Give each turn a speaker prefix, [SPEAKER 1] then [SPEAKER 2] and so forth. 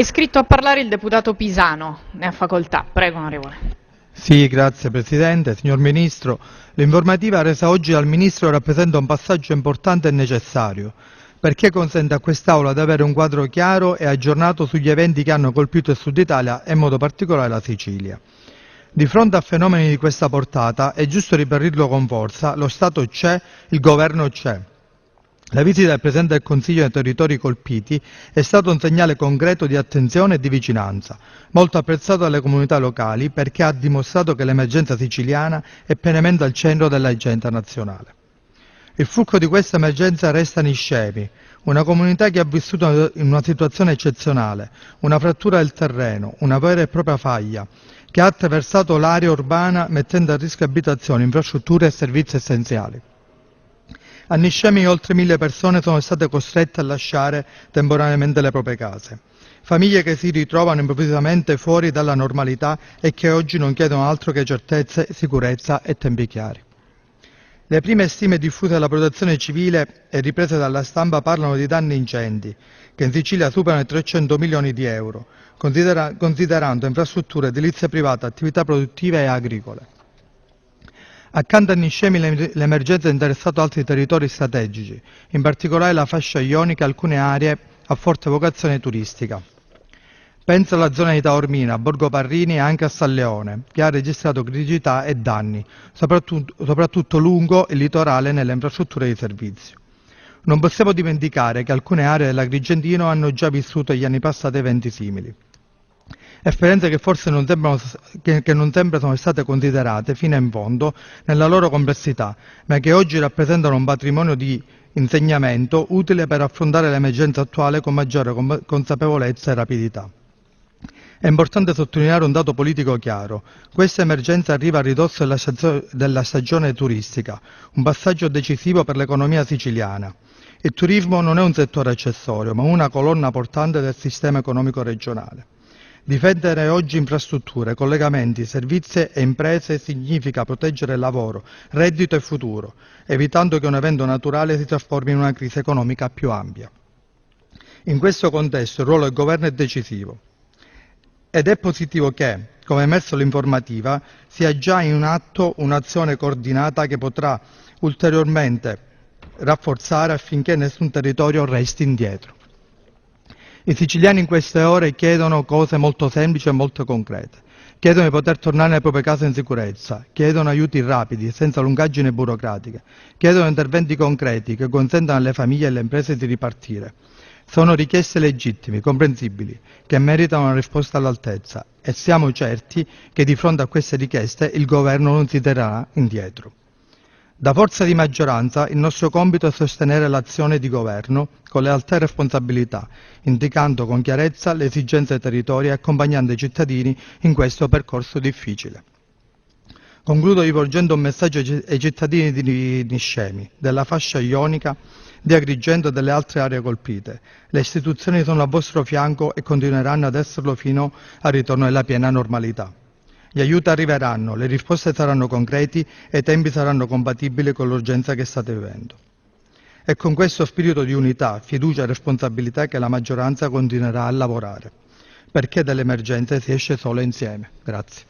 [SPEAKER 1] È iscritto a parlare il deputato Pisano, ne ha facoltà. Prego, onorevole.
[SPEAKER 2] Sì, grazie Presidente. Signor Ministro, l'informativa resa oggi dal Ministro rappresenta un passaggio importante e necessario, perché consente a quest'Aula di avere un quadro chiaro e aggiornato sugli eventi che hanno colpito il Sud Italia e in modo particolare la Sicilia. Di fronte a fenomeni di questa portata, è giusto ribadirlo con forza, lo Stato c'è, il Governo c'è. La visita del Presidente del Consiglio nei territori colpiti è stato un segnale concreto di attenzione e di vicinanza, molto apprezzato dalle comunità locali perché ha dimostrato che l'emergenza siciliana è pienamente al centro dell'agenda nazionale. Il fulcro di questa emergenza resta Niscemi, una comunità che ha vissuto in una situazione eccezionale, una frattura del terreno, una vera e propria faglia, che ha attraversato l'area urbana mettendo a rischio abitazioni, infrastrutture e servizi essenziali. A Niscemi oltre 1000 persone sono state costrette a lasciare temporaneamente le proprie case. Famiglie che si ritrovano improvvisamente fuori dalla normalità e che oggi non chiedono altro che certezze, sicurezza e tempi chiari. Le prime stime diffuse dalla Protezione Civile e riprese dalla stampa parlano di danni ingenti, che in Sicilia superano i 300 milioni di euro, considerando infrastrutture, edilizia privata, attività produttive e agricole. Accanto a Niscemi l'emergenza ha interessato altri territori strategici, in particolare la fascia ionica e alcune aree a forte vocazione turistica. Penso alla zona di Taormina, a Borgo Parrini e anche a San Leone, che ha registrato criticità e danni, soprattutto lungo il litorale nelle infrastrutture di servizio. Non possiamo dimenticare che alcune aree dell'Agrigentino hanno già vissuto negli anni passati eventi simili. Esperienze che forse non sempre sono state considerate fino in fondo nella loro complessità, ma che oggi rappresentano un patrimonio di insegnamento utile per affrontare l'emergenza attuale con maggiore consapevolezza e rapidità. È importante sottolineare un dato politico chiaro. Questa emergenza arriva a ridosso della stagione turistica, un passaggio decisivo per l'economia siciliana. Il turismo non è un settore accessorio, ma una colonna portante del sistema economico regionale. Difendere oggi infrastrutture, collegamenti, servizi e imprese significa proteggere lavoro, reddito e futuro, evitando che un evento naturale si trasformi in una crisi economica più ampia. In questo contesto il ruolo del Governo è decisivo ed è positivo che, come emerso l'informativa, sia già in atto un'azione coordinata che potrà ulteriormente rafforzare affinché nessun territorio resti indietro. I siciliani in queste ore chiedono cose molto semplici e molto concrete. Chiedono di poter tornare nelle proprie case in sicurezza, chiedono aiuti rapidi, senza lungaggini burocratiche, chiedono interventi concreti che consentano alle famiglie e alle imprese di ripartire. Sono richieste legittime, comprensibili, che meritano una risposta all'altezza e siamo certi che di fronte a queste richieste il Governo non si terrà indietro. Da forza di maggioranza il nostro compito è sostenere l'azione di governo con le alte responsabilità, indicando con chiarezza le esigenze dei territori e accompagnando i cittadini in questo percorso difficile. Concludo rivolgendo un messaggio ai cittadini di Niscemi, della fascia ionica, di Agrigento e delle altre aree colpite. Le istituzioni sono a vostro fianco e continueranno ad esserlo fino al ritorno alla piena normalità. Gli aiuti arriveranno, le risposte saranno concreti e i tempi saranno compatibili con l'urgenza che state vivendo. È con questo spirito di unità, fiducia e responsabilità che la maggioranza continuerà a lavorare, perché dalle emergenze si esce solo insieme. Grazie.